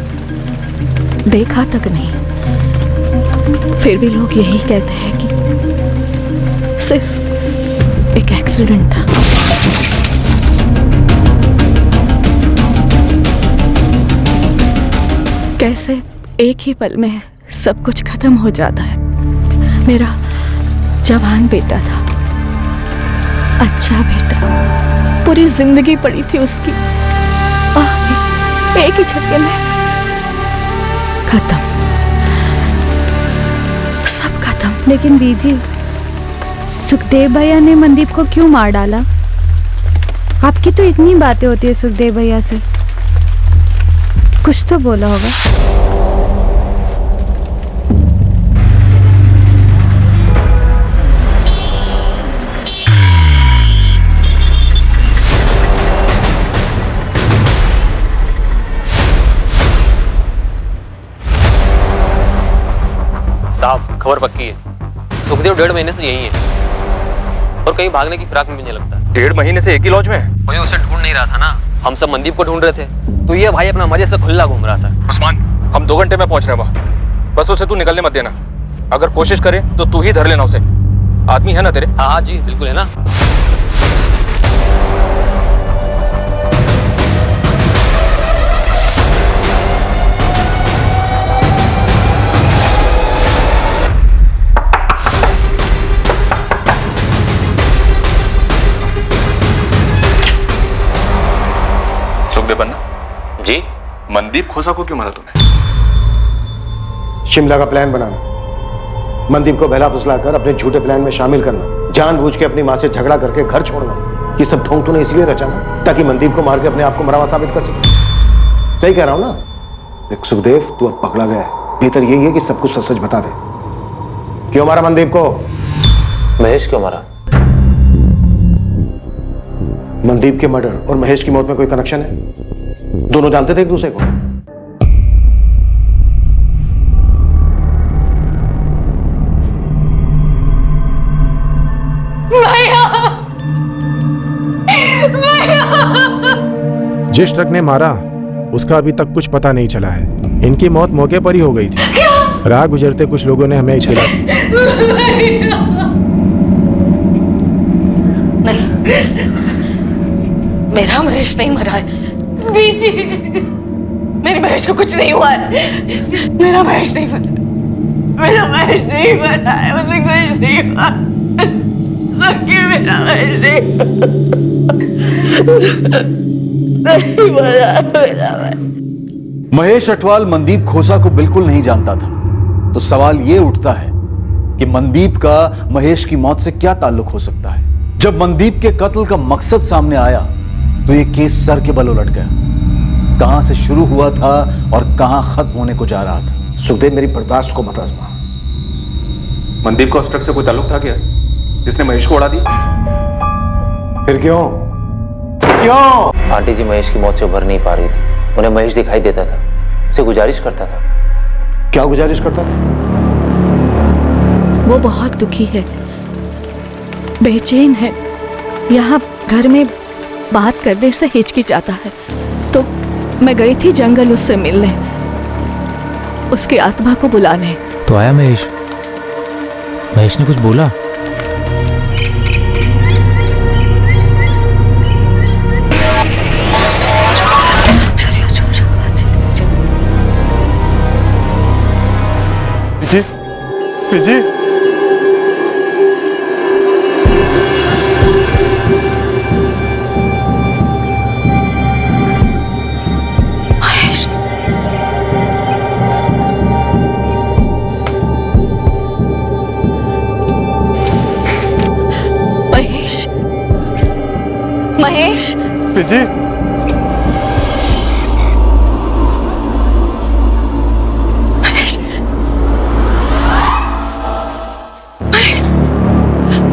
देखा तक नहीं। फिर भी लोग यही कहते हैं कि सिर्फ एक एक्सीडेंट था। कैसे एक ही पल में सब कुछ खत्म हो जाता है। मेरा जवान बेटा था, अच्छा बेटा, पूरी जिंदगी पड़ी थी उसकी, एक ही झटके में खत्म, सब खत्म। लेकिन बीजी, सुखदेव भैया ने मनदीप को क्यों मार डाला? आपकी तो इतनी बातें होती है सुखदेव भैया से, कुछ तो बोला होगा। साहब, खबर पक्की है, सुखदेव 1.5 महीने से यही है और कहीं भागने की फिराक में भी नहीं लगता। 1.5 महीने से एक ही लॉज में? कोई उसे ढूंढ नहीं रहा था ना, हम सब मनदीप को ढूंढ रहे थे, तो ये भाई अपना मजे से खुला घूम रहा था। उस्मान, हम 2 घंटे में पहुंच रहे हैं वहां, बस उसे तू निकलने मत देना। अगर कोशिश करे तो तू ही धर लेना उसे, आदमी है ना तेरे? हाँ हाँ जी, बिल्कुल है ना। सुखदेव पन्ना जी। मनदीप खोसा को क्यों मारा तूने? शिमला का प्लान बनाना, मनदीप को बहला फुसलाकर अपने झूठे प्लान में शामिल करना, जानबूझ के अपनी मां से झगड़ा करके घर छोड़ना, ये सब ढोंग तूने इसलिए रचा ना ताकि मनदीप को मार के अपने आप को मरावा साबित कर सके। सही कह रहा हूं ना? एक सुखदेव, तू अब पकड़ा गया है, बेहतर यही है कि सब कुछ सच सच बता दे। क्यों मारा मनदीप को? महेश क्यों मारा? मनदीप के मर्डर और महेश की मौत में कोई कनेक्शन है? दोनों जानते थे एक दूसरे को? जिस ट्रक ने मारा उसका अभी तक कुछ पता नहीं चला है। इनकी मौत मौके पर ही हो गई थी। राह गुजरते कुछ लोगों ने हमें इत्तला दी। नहीं, मेरा महेश नहीं मरा है। बीजी, मेरे महेश को कुछ नहीं हुआ है। मेरा महेश नहीं मरा, मेरा महेश नहीं मरा है, मुझे कुछ नहीं हुआ। सके मेरा महेश नहीं मरा, मेरा महेश अटवाल मनदीप खोसा को बिल्कुल नहीं जानता था, तो सवाल यह उठता है कि मनदीप का महेश की मौत से क्या ताल्लुक हो सकता है। जब मनदीप के कत्ल का मकसद सामने आया तो यह केस सर के बल उलट गया। कहां से शुरू हुआ था और कहां खत्म होने को जा रहा था। सुखदेव, मेरी बर्दाश्त को मत आजमा। मनदीप का उस ट्रक से कोई ताल्लुक था क्या जिसने महेश को उड़ा दिया? फिर क्यों? क्यों? आंटी जी महेश की मौत से उभर नहीं पा रही थी। उन्हें महेश दिखाई देता था, उसे गुजारिश करता था। क्या गुजारिश करता था? वो बहुत दुखी है, बेचैन है, यहाँ घर में बात करने से हिचकिचाता है। तो मैं गई थी जंगल उससे मिलने, उसकी आत्मा को बुलाने। तो आया महेश? महेश ने कुछ बोला? जी महेश, महेश, जी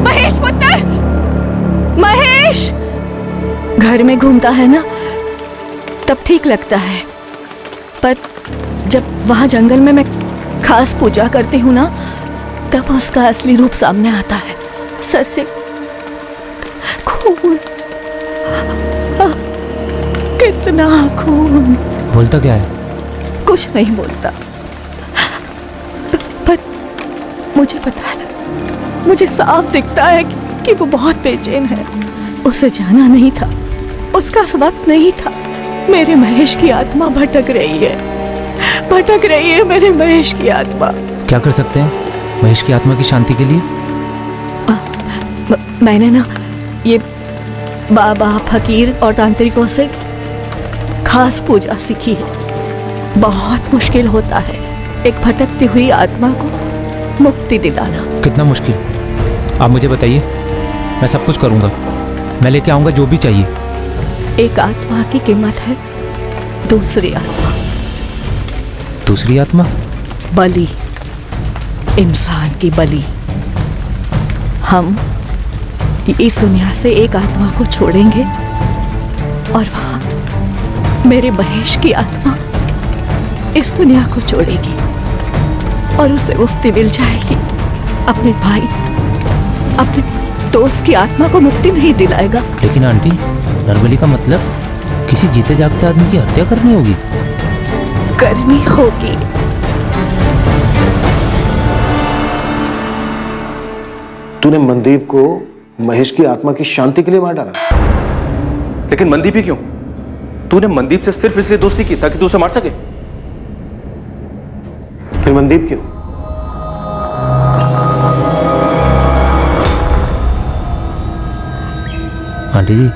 महेश पुत्र, महेश। घर में घूमता है ना तब ठीक लगता है, पर जब वहां जंगल में मैं खास पूजा करती हूँ ना तब उसका असली रूप सामने आता है। सर से खून, कितना खून। बोलता क्या है? कुछ नहीं बोलता, पर मुझे पता है, मुझे साफ दिखता है कि वो बहुत बेचैन है। उसे जाना नहीं था, उसका वक्त नहीं था। मेरे महेश की आत्मा भटक रही है, भटक रही है मेरे महेश की आत्मा। क्या कर सकते हैं महेश की आत्मा की शांति के लिए? मैंने ना ये बाबा, फकीर और तांत्रिकों से खास पूजा सीखी है। बहुत मुश्किल होता है एक भटकती हुई आत्मा को मुक्ति दिलाना। कितना मुश्किल? आप मुझे बताइए, मैं सब कुछ करूंगा, मैं लेके आऊंगा जो भी चाहिए। एक आत्मा की कीमत है दूसरी आत्मा। दूसरी आत्मा? बलि, इंसान की बलि। हम इस दुनिया से एक आत्मा को छोड़ेंगे और वहां मेरे महेश की आत्मा इस दुनिया को छोड़ेगी और उसे मुक्ति मिल जाएगी। अपने भाई, अपने दोस्त की आत्मा को मुक्ति नहीं दिलाएगा। लेकिन आंटी, नरबली का मतलब किसी जीते जागते आदमी की हत्या करनी होगी? करनी होगी। तूने मनदीप को महेश की आत्मा की शांति के लिए मार डाला। लेकिन मनदीप ही क्यों? तूने मनदीप से सिर्फ इसलिए दोस्ती की ताकि तू उसे मार सके? फिर मनदीप क्यों? आंटी जी,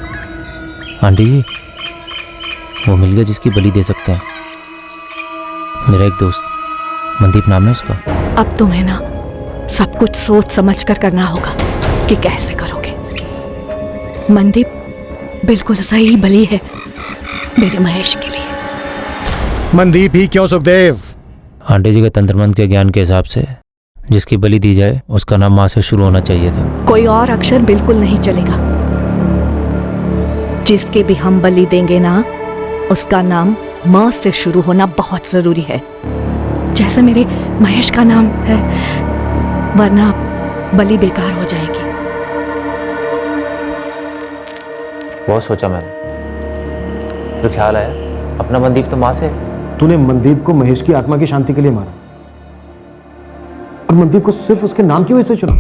आंटी जी, वो मिल गया जिसकी बलि दे सकते हैं। मेरा एक दोस्त, मनदीप नाम है उसका। अब तुम्हें ना सब कुछ सोच समझ कर करना होगा कि कैसे करोगे। मनदीप बिल्कुल सही बलि है मेरे महेश के लिए। मनदीप ही क्यों सुखदेव? आंटे जी के तंत्र मंत्र के ज्ञान के हिसाब से जिसकी बलि दी जाए उसका नाम माँ से शुरू होना चाहिए था। कोई और अक्षर बिल्कुल नहीं चलेगा। जिसकी भी हम बलि देंगे ना, उसका नाम म से शुरू होना बहुत जरूरी है, जैसे मेरे महेश का नाम है, वरना बलि बेकार हो जाएगी। बहुत सोचा मैंने, तो ख्याल आया अपना मनदीप तो माँ से। तूने मनदीप को महेश की आत्मा की शांति के लिए मारा, और मनदीप को सिर्फ उसके नाम की वजह से चुना।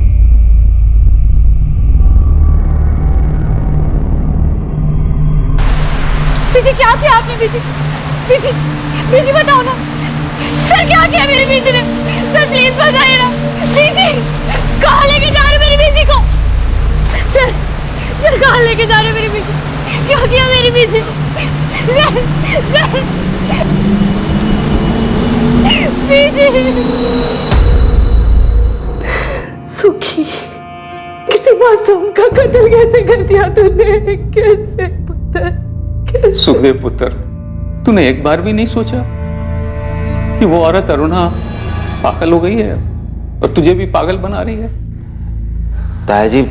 बीजी क्या किया आपने? बीजी बीजी बीजी बताओ ना सर, क्या किया मेरी बीजी ने? सर प्लीज बताइए ना। बीजी कहाँ लेके जा रहे मेरी बीजी को? सर सर कहाँ लेके जा रहे मेरी बीजी? क्या किया मेरी बीजी? सर सर बीजी सुखी, किसी मासूम का कत्ल कैसे कर दिया तूने? कैसे पुत्र? सुखदेव पुत्र, तूने एक बार भी नहीं सोचा कि वो औरत अरुणा पागल हो गई है और तुझे भी पागल बना रही है? ताया जी,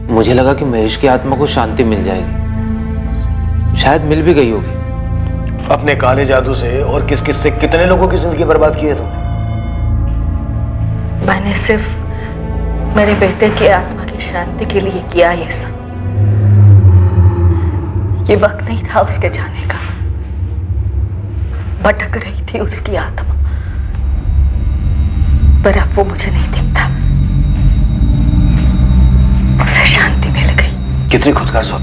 मुझे लगा कि महेश की आत्मा को शांति मिल जाएगी, शायद मिल भी गई होगी। अपने काले जादू से और किस किस से कितने लोगों की जिंदगी बर्बाद की है तुमने? मैंने सिर्फ मेरे बेटे की आत्मा की शांति के लिए किया ये सब। ये वक्त नहीं था उसके जाने का। भटक रही थी उसकी आत्मा, पर अब वो मुझे नहीं दिखता। उसे शांति मिल गई। कितनी खुदगर्ज हो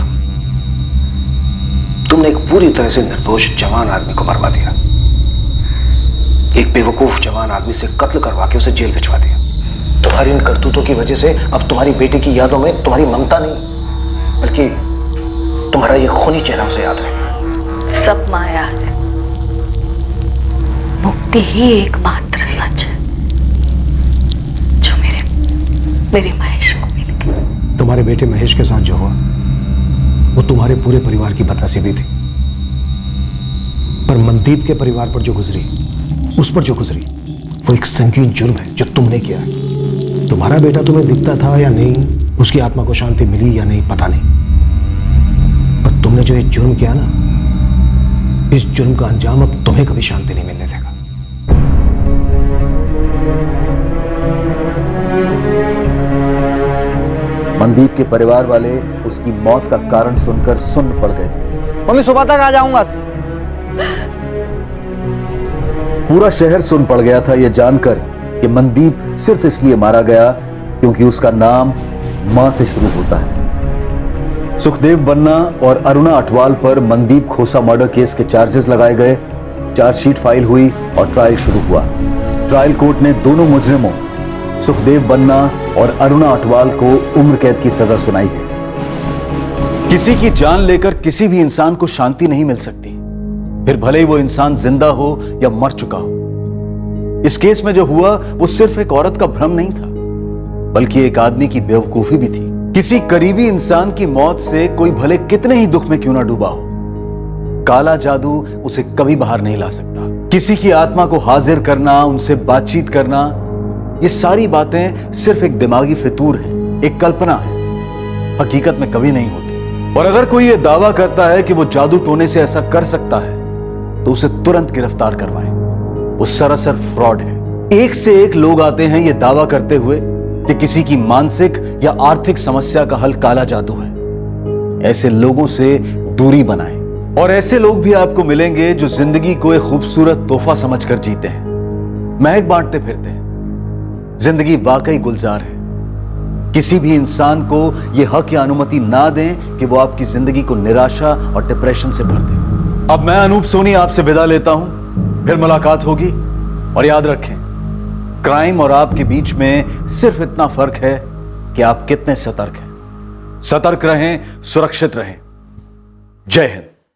तुमने एक पूरी तरह से निर्दोष जवान आदमी को मरवा दिया, एक बेवकूफ जवान आदमी से कत्ल करवा के उसे जेल भिजवा दिया। तुम्हारी इन करतूतों की वजह से अब तुम्हारी बेटे की यादों में तुम्हारी ममता नहीं, बल्कि तुम्हारा ये खूनी चेहरा उसे याद है। सब माया है, मुक्ति ही एकमात्र सच है जो मेरे महेश को मिल गई। तुम्हारे बेटे महेश के साथ जो हुआ वो तुम्हारे पूरे परिवार की बदनसीबी थी, पर मनदीप के परिवार पर जो गुजरी, उस पर जो गुजरी, वो एक संगीन जुर्म है जो तुमने किया है। तुम्हारा बेटा तुम्हें दिखता था या नहीं, उसकी आत्मा को शांति मिली या नहीं, पता नहीं, पर तुमने जो ये जुर्म किया ना, इस जुर्म का अंजाम अब तुम्हें कभी शांति नहीं मिलने देगा। मनदीप के परिवार वाले उसकी मौत का कारण सुनकर सुन्न पड़ गए थे। मम्मी सुबह तक आ जाऊंगा। पूरा शहर सुन पड़ गया था यह जानकर कि मनदीप सिर्फ इसलिए मारा गया क्योंकि उसका नाम मां से शुरू होता है। सुखदेव बन्ना और अरुणा अटवाल पर मनदीप खोसा मर्डर केस के चार्जेस लगाए गए, चार्जशीट फाइल हुई और ट्रायल शुरू हुआ। ट्रायल कोर्ट ने दोनों मुजरिमों सुखदेव बन्ना और अरुणा अटवाल को उम्र कैद की सजा सुनाई है। किसी की जान लेकर किसी भी इंसान को शांति नहीं मिल सकती, फिर भले ही वो इंसान जिंदा हो या मर चुका हो। इस केस में जो हुआ वो सिर्फ एक औरत का भ्रम नहीं था, बल्कि एक आदमी की बेवकूफी भी थी। किसी करीबी इंसान की मौत से कोई भले कितने ही दुख में क्यों ना डूबा हो, काला जादू उसे कभी बाहर नहीं ला सकता। किसी की आत्मा को हाजिर करना, उनसे बातचीत करना, ये सारी बातें सिर्फ एक दिमागी फितूर है, एक कल्पना है, हकीकत में कभी नहीं होती। और अगर कोई ये दावा करता है कि वो जादू टोने से ऐसा कर सकता है तो उसे तुरंत गिरफ्तार करवाएं। वो सरासर फ्रॉड है। एक से एक लोग आते हैं ये दावा करते हुए कि किसी की मानसिक या आर्थिक समस्या का हल काला जादू है। ऐसे लोगों से दूरी बनाएं। और ऐसे लोग भी आपको मिलेंगे जो जिंदगी को एक खूबसूरत तोहफा समझकर जीते हैं, महक बांटते फिरते हैं। जिंदगी वाकई गुलजार है। किसी भी इंसान को यह हक या अनुमति ना दें कि वो आपकी जिंदगी को निराशा और डिप्रेशन से भर दे। अब मैं अनूप सोनी आपसे विदा लेता हूं, फिर मुलाकात होगी। और याद रखें, क्राइम और आपके बीच में सिर्फ इतना फर्क है कि आप कितने सतर्क हैं। सतर्क रहें, सुरक्षित रहें। जय हिंद।